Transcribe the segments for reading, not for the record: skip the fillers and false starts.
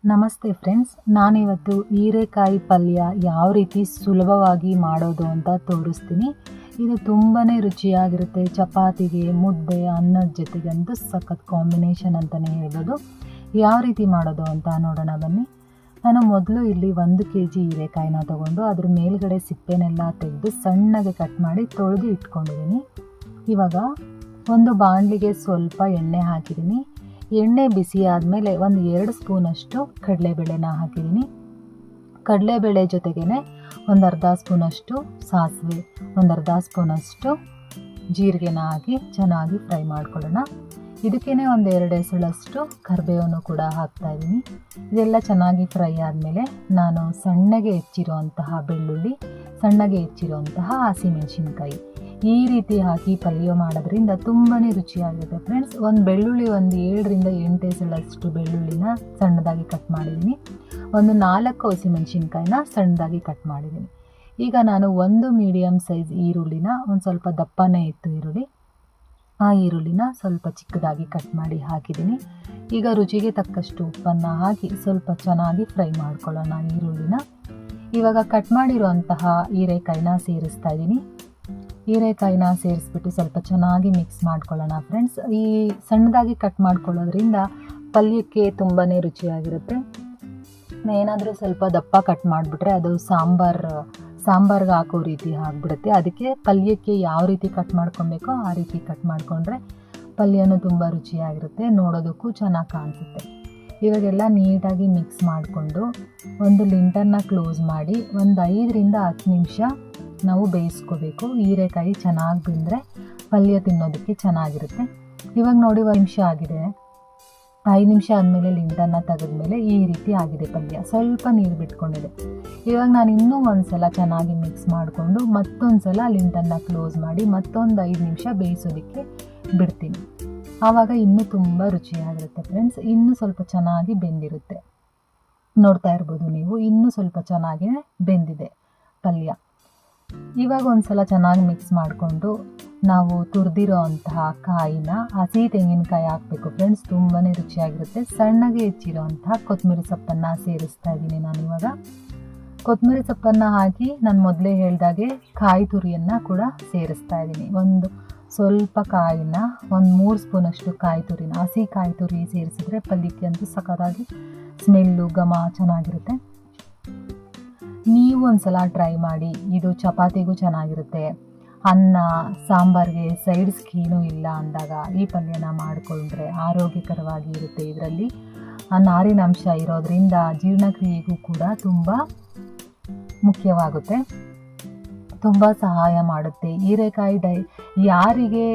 ನಮಸ್ತೆ ಫ್ರೆಂಡ್ಸ್, ನಾನಿವತ್ತು ಹೀರೆಕಾಯಿ ಪಲ್ಯ ಯಾವ ರೀತಿ ಸುಲಭವಾಗಿ ಮಾಡೋದು ಅಂತ ತೋರಿಸ್ತೀನಿ. ಇದು ತುಂಬಾ ರುಚಿಯಾಗಿರುತ್ತೆ. ಚಪಾತಿಗೆ, ಮುದ್ದೆ, ಅನ್ನದ ಜೊತೆಗಂತೂ ಸಖತ್ ಕಾಂಬಿನೇಷನ್ ಅಂತಲೇ ಹೇಳ್ಬೋದು. ಯಾವ ರೀತಿ ಮಾಡೋದು ಅಂತ ನೋಡೋಣ ಬನ್ನಿ. ನಾನು ಮೊದಲು ಇಲ್ಲಿ 1 kg ಹೀರೆಕಾಯಿನ ತೊಗೊಂಡು ಅದ್ರ ಮೇಲ್ಗಡೆ ಸಿಪ್ಪೆನೆಲ್ಲ ತೆಗೆದು ಸಣ್ಣಗೆ ಕಟ್ ಮಾಡಿ ತೊಳೆದು ಇಟ್ಕೊಂಡಿದ್ದೀನಿ. ಇವಾಗ ಒಂದು ಬಾಣಲಿಗೆ ಸ್ವಲ್ಪ ಎಣ್ಣೆ ಹಾಕಿದ್ದೀನಿ. ಎಣ್ಣೆ ಬಿಸಿ ಆದಮೇಲೆ 2 ಸ್ಪೂನಷ್ಟು ಕಡಲೆಬೇಳೆನ ಹಾಕಿದ್ದೀನಿ. ಕಡಲೆಬೇಳೆ ಜೊತೆಗೇ ಅರ್ಧ ಸ್ಪೂನಷ್ಟು ಸಾಸಿವೆ, ಅರ್ಧ ಸ್ಪೂನಷ್ಟು ಜೀರಿಗೆನ ಹಾಕಿ ಚೆನ್ನಾಗಿ ಫ್ರೈ ಮಾಡ್ಕೊಳ್ಳೋಣ. ಇದಕ್ಕೇ 2 ಎಸಳಷ್ಟು ಕರಿಬೇವನ್ನು ಕೂಡ ಹಾಕ್ತಾಯಿದ್ದೀನಿ. ಇದೆಲ್ಲ ಚೆನ್ನಾಗಿ ಫ್ರೈ ಆದಮೇಲೆ ನಾನು ಸಣ್ಣಗೆ ಹೆಚ್ಚಿರುವಂತಹ ಬೆಳ್ಳುಳ್ಳಿ, ಸಣ್ಣಗೆ ಹೆಚ್ಚಿರುವಂತಹ ಹಸಿಮೆಣಸಿನ್ಕಾಯಿ ಈ ರೀತಿ ಹಾಕಿ ಪಲ್ಯ ಮಾಡೋದ್ರಿಂದ ತುಂಬಾ ರುಚಿಯಾಗಿರುತ್ತೆ ಫ್ರೆಂಡ್ಸ್. ಒಂದು ಬೆಳ್ಳುಳ್ಳಿ 7 ರಿಂದ 8 ಎಸಳಷ್ಟು ಬೆಳ್ಳುಳ್ಳಿನ ಸಣ್ಣದಾಗಿ ಕಟ್ ಮಾಡಿದ್ದೀನಿ. 4 ಹಸಿಮೆಣಸಿನ್ಕಾಯಿನ ಸಣ್ಣದಾಗಿ ಕಟ್ ಮಾಡಿದ್ದೀನಿ. ಈಗ ನಾನು 1 ಮೀಡಿಯಮ್ ಸೈಜ್ ಈರುಳ್ಳಿನ, ಸ್ವಲ್ಪ ದಪ್ಪನೇ ಇತ್ತು ಈರುಳ್ಳಿ, ಆ ಈರುಳ್ಳಿನ ಸ್ವಲ್ಪ ಚಿಕ್ಕದಾಗಿ ಕಟ್ ಮಾಡಿ ಹಾಕಿದ್ದೀನಿ. ಈಗ ರುಚಿಗೆ ತಕ್ಕಷ್ಟು ಉಪ್ಪನ್ನು ಹಾಕಿ ಸ್ವಲ್ಪ ಚೆನ್ನಾಗಿ ಫ್ರೈ ಮಾಡ್ಕೊಳ್ಳೋಣ ಈರುಳ್ಳಿನ. ಇವಾಗ ಕಟ್ ಮಾಡಿರುವಂತಹ ಹೀರೆಕಾಯಿನ ಸೇರಿಸ್ತಾ ಇದ್ದೀನಿ. ಹೀರೆಕಾಯಿನ ಸೇರಿಸ್ಬಿಟ್ಟು ಸ್ವಲ್ಪ ಚೆನ್ನಾಗಿ ಮಿಕ್ಸ್ ಮಾಡ್ಕೊಳ್ಳೋಣ ಫ್ರೆಂಡ್ಸ್. ಈ ಸಣ್ಣದಾಗಿ ಕಟ್ ಮಾಡ್ಕೊಳ್ಳೋದ್ರಿಂದ ಪಲ್ಯಕ್ಕೆ ತುಂಬಾ ರುಚಿಯಾಗಿರುತ್ತೆ. ಏನಾದರೂ ಸ್ವಲ್ಪ ದಪ್ಪ ಕಟ್ ಮಾಡಿಬಿಟ್ರೆ ಅದು ಸಾಂಬಾರ್ಗೆ ಹಾಕೋ ರೀತಿ ಆಗಿಬಿಡುತ್ತೆ. ಅದಕ್ಕೆ ಪಲ್ಯಕ್ಕೆ ಯಾವ ರೀತಿ ಕಟ್ ಮಾಡ್ಕೊಬೇಕೋ ಆ ರೀತಿ ಕಟ್ ಮಾಡಿಕೊಂಡ್ರೆ ಪಲ್ಯನೂ ತುಂಬ ರುಚಿಯಾಗಿರುತ್ತೆ, ನೋಡೋದಕ್ಕೂ ಚೆನ್ನಾಗಿ ಕಾಣಿಸುತ್ತೆ. ಇವಾಗೆಲ್ಲ ನೀಟಾಗಿ ಮಿಕ್ಸ್ ಮಾಡಿಕೊಂಡು ಒಂದು ಲಿಂಟನ್ನು ಕ್ಲೋಸ್ ಮಾಡಿ 5 ರಿಂದ 10 ನಿಮಿಷ ನಾವು ಬೇಯಿಸ್ಕೋಬೇಕು. ಹೀರೆಕಾಯಿ ಚೆನ್ನಾಗಿ ಬೆಂದರೆ ಪಲ್ಯ ತಿನ್ನೋದಕ್ಕೆ ಚೆನ್ನಾಗಿರುತ್ತೆ. ಇವಾಗ ನೋಡಿ 1 ನಿಮಿಷ ಆಗಿದೆ. 5 ನಿಮಿಷ ಆದಮೇಲೆ ಲಿಂಟನ್ನು ತೆಗೆದ್ಮೇಲೆ ಈ ರೀತಿ ಆಗಿದೆ ಪಲ್ಯ, ಸ್ವಲ್ಪ ನೀರು ಬಿಟ್ಕೊಂಡಿದೆ. ಇವಾಗ ನಾನು ಇನ್ನೂ ಒಂದ್ಸಲ ಚೆನ್ನಾಗಿ ಮಿಕ್ಸ್ ಮಾಡಿಕೊಂಡು ಮತ್ತೊಂದು ಸಲ ಲಿಂಟನ್ನು ಕ್ಲೋಸ್ ಮಾಡಿ ಮತ್ತೊಂದು 5 ನಿಮಿಷ ಬೇಯಿಸೋದಕ್ಕೆ ಬಿಡ್ತೀನಿ. ಆವಾಗ ಇನ್ನೂ ತುಂಬ ರುಚಿಯಾಗಿರುತ್ತೆ ಫ್ರೆಂಡ್ಸ್. ಇನ್ನೂ ಸ್ವಲ್ಪ ಚೆನ್ನಾಗಿ ಬೆಂದಿರುತ್ತೆ, ನೋಡ್ತಾ ಇರ್ಬೋದು ನೀವು, ಇನ್ನೂ ಸ್ವಲ್ಪ ಚೆನ್ನಾಗಿ ಬೆಂದಿದೆ ಪಲ್ಯ. ಇವಾಗ ಒಂದ್ಸಲ ಚೆನ್ನಾಗಿ ಮಿಕ್ಸ್ ಮಾಡಿಕೊಂಡು ನಾವು ತುರಿದಿರೋ ಅಂತಹ ಕಾಯಿನ, ಹಸಿ ತೆಂಗಿನಕಾಯಿ ಹಾಕಬೇಕು ಫ್ರೆಂಡ್ಸ್, ತುಂಬಾ ರುಚಿಯಾಗಿರುತ್ತೆ. ಸಣ್ಣಗೆ ಹೆಚ್ಚಿರೋ ಅಂತಹ ಕೊತ್ತಂಬರಿ ಸೊಪ್ಪನ್ನು ಸೇರಿಸ್ತಾ ಇದ್ದೀನಿ ನಾನು. ಇವಾಗ ಕೊತ್ತಂಬರಿ ಸೊಪ್ಪನ್ನು ಹಾಕಿ ನಾನು ಮೊದಲೇ ಹೇಳ್ದಾಗೆ ಕಾಯಿ ತುರಿಯನ್ನು ಕೂಡ ಸೇರಿಸ್ತಾ ಇದ್ದೀನಿ. ಸ್ವಲ್ಪ ಕಾಯಿನ, 3 ಸ್ಪೂನಷ್ಟು ಕಾಯಿ ತುರಿನ, ಹಸಿ ಕಾಯಿ ತುರಿ ಸೇರಿಸಿದ್ರೆ ಪಲ್ಯಕ್ಕೆ ಅಂತೂ ಸಖತ್ತಾಗಿ ಸ್ಮೆಲ್ಲು ಘಮ ಚೆನ್ನಾಗಿರುತ್ತೆ. ನೀವು ಒಂದ್ಸಲ ಟ್ರೈ ಮಾಡಿ, ಇದು ಚಪಾತಿಗೂ ಚೆನ್ನಾಗಿರುತ್ತೆ. ಅನ್ನ ಸಾಂಬಾರಿಗೆ ಸೈಡ್ಸ್ಗೆ ಏನೂ ಇಲ್ಲ ಅಂದಾಗ ಈ ಪಲ್ಯನ ಮಾಡಿಕೊಂಡ್ರೆ ಆರೋಗ್ಯಕರವಾಗಿ ಇರುತ್ತೆ. ಇದರಲ್ಲಿ ನಾರಿನಾಂಶ ಇರೋದ್ರಿಂದ ಜೀರ್ಣಕ್ರಿಯೆಗೂ ಕೂಡ ತುಂಬ ಮುಖ್ಯವಾಗುತ್ತೆ, ತುಂಬ ಸಹಾಯ ಮಾಡುತ್ತೆ. ಹೀರೆಕಾಯಿ ಯಾರಿಗೆ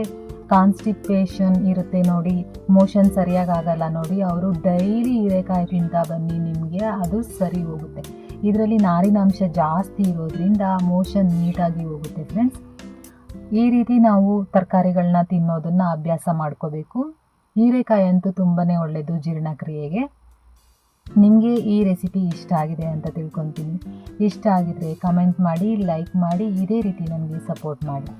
ಕಾನ್ಸ್ಟಿಪೇಷನ್ ಇರುತ್ತೆ ನೋಡಿ, ಮೋಷನ್ ಸರಿಯಾಗಿ ಆಗಲ್ಲ ನೋಡಿ, ಅವರು ಡೈಲಿ ಹೀರೆಕಾಯಿ ತಿಂತಾ ಬನ್ನಿ, ನಿಮಗೆ ಅದು ಸರಿ ಹೋಗುತ್ತೆ. ಇದರಲ್ಲಿ ನಾರಿನಾಂಶ ಜಾಸ್ತಿ ಇರೋದ್ರಿಂದ ಮೋಷನ್ ನೀಟಾಗಿ ಹೋಗುತ್ತೆ ಫ್ರೆಂಡ್ಸ್. ಈ ರೀತಿ ನಾವು ತರಕಾರಿಗಳನ್ನ ತಿನ್ನೋದನ್ನು ಅಭ್ಯಾಸ ಮಾಡ್ಕೋಬೇಕು. ಹೀರೆಕಾಯಿ ಅಂತೂ ತುಂಬಾ ಒಳ್ಳೆಯದು ಜೀರ್ಣಕ್ರಿಯೆಗೆ. ನಿಮಗೆ ಈ ರೆಸಿಪಿ ಇಷ್ಟ ಆಗಿದೆ ಅಂತ ತಿಳ್ಕೊತೀನಿ. ಇಷ್ಟ ಆಗಿದ್ರೆ ಕಮೆಂಟ್ ಮಾಡಿ, ಲೈಕ್ ಮಾಡಿ, ಇದೇ ರೀತಿ ನನಗೆ ಸಪೋರ್ಟ್ ಮಾಡಿ.